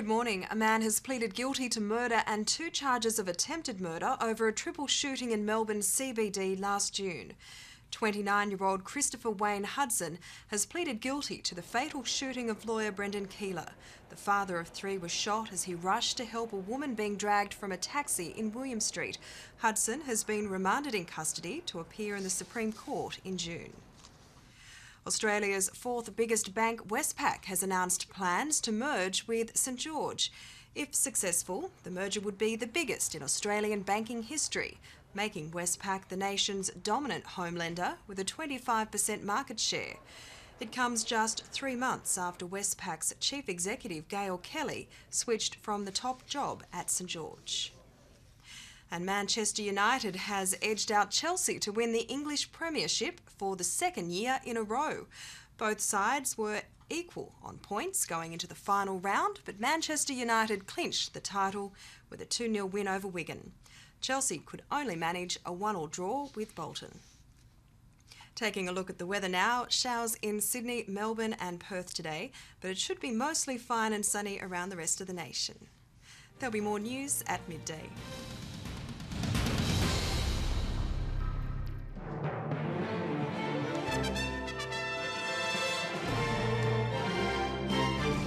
Good morning. A man has pleaded guilty to murder and 2 charges of attempted murder over a triple shooting in Melbourne's CBD last June. 29-year-old Christopher Wayne Hudson has pleaded guilty to the fatal shooting of lawyer Brendan Keeler. The father of 3 was shot as he rushed to help a woman being dragged from a taxi in William Street. Hudson has been remanded in custody to appear in the Supreme Court in June. Australia's 4th biggest bank, Westpac, has announced plans to merge with St George. If successful, the merger would be the biggest in Australian banking history, making Westpac the nation's dominant home lender with a 25% market share. It comes just 3 months after Westpac's chief executive, Gail Kelly, switched from the top job at St George. And Manchester United has edged out Chelsea to win the English Premiership for the 2nd year in a row. Both sides were equal on points going into the final round, but Manchester United clinched the title with a 2-0 win over Wigan. Chelsea could only manage a 1-1 draw with Bolton. Taking a look at the weather now, showers in Sydney, Melbourne and Perth today, but it should be mostly fine and sunny around the rest of the nation. There'll be more news at midday.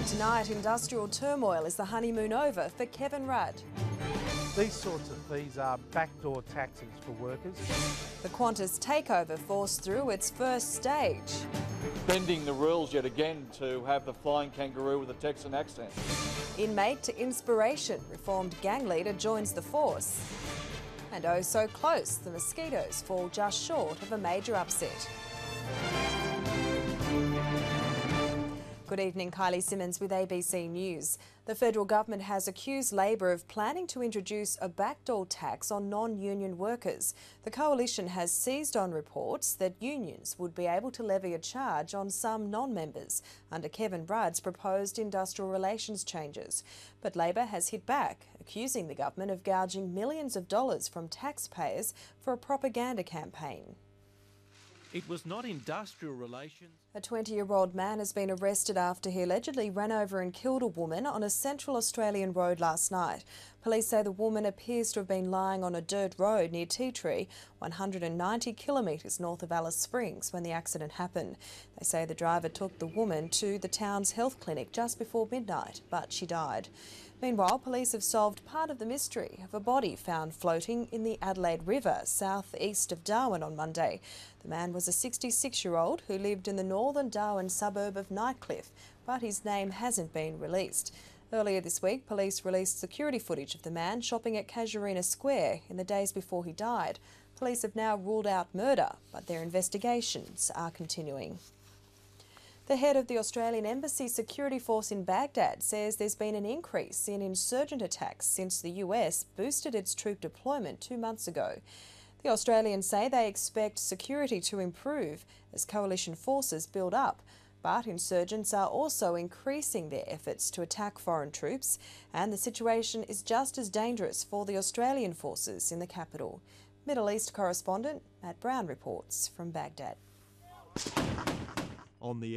Tonight, industrial turmoil is the honeymoon over for Kevin Rudd. These sorts of fees are backdoor taxes for workers. The Qantas takeover forced through its first stage. Bending the rules yet again to have the flying kangaroo with a Texan accent. Inmate to inspiration, reformed gang leader joins the force. And oh so close, the Mosquitoes fall just short of a major upset. Good evening, Kylie Simmonds with ABC News. The federal government has accused Labor of planning to introduce a backdoor tax on non-union workers. The coalition has seized on reports that unions would be able to levy a charge on some non-members under Kevin Rudd's proposed industrial relations changes. But Labor has hit back, accusing the government of gouging millions of dollars from taxpayers for a propaganda campaign. It was not industrial relations. A 20-year-old man has been arrested after he allegedly ran over and killed a woman on a Central Australian road last night. Police say the woman appears to have been lying on a dirt road near Tea Tree, 190 kilometres north of Alice Springs, when the accident happened. They say the driver took the woman to the town's health clinic just before midnight, but she died. Meanwhile, police have solved part of the mystery of a body found floating in the Adelaide River, southeast of Darwin on Monday. The man was a 66-year-old who lived in the northern Darwin suburb of Nightcliff, but his name hasn't been released. Earlier this week, police released security footage of the man shopping at Casuarina Square in the days before he died. Police have now ruled out murder, but their investigations are continuing. The head of the Australian Embassy security force in Baghdad says there's been an increase in insurgent attacks since the US boosted its troop deployment 2 months ago. The Australians say they expect security to improve as coalition forces build up, but insurgents are also increasing their efforts to attack foreign troops, and the situation is just as dangerous for the Australian forces in the capital. Middle East correspondent Matt Brown reports from Baghdad. On the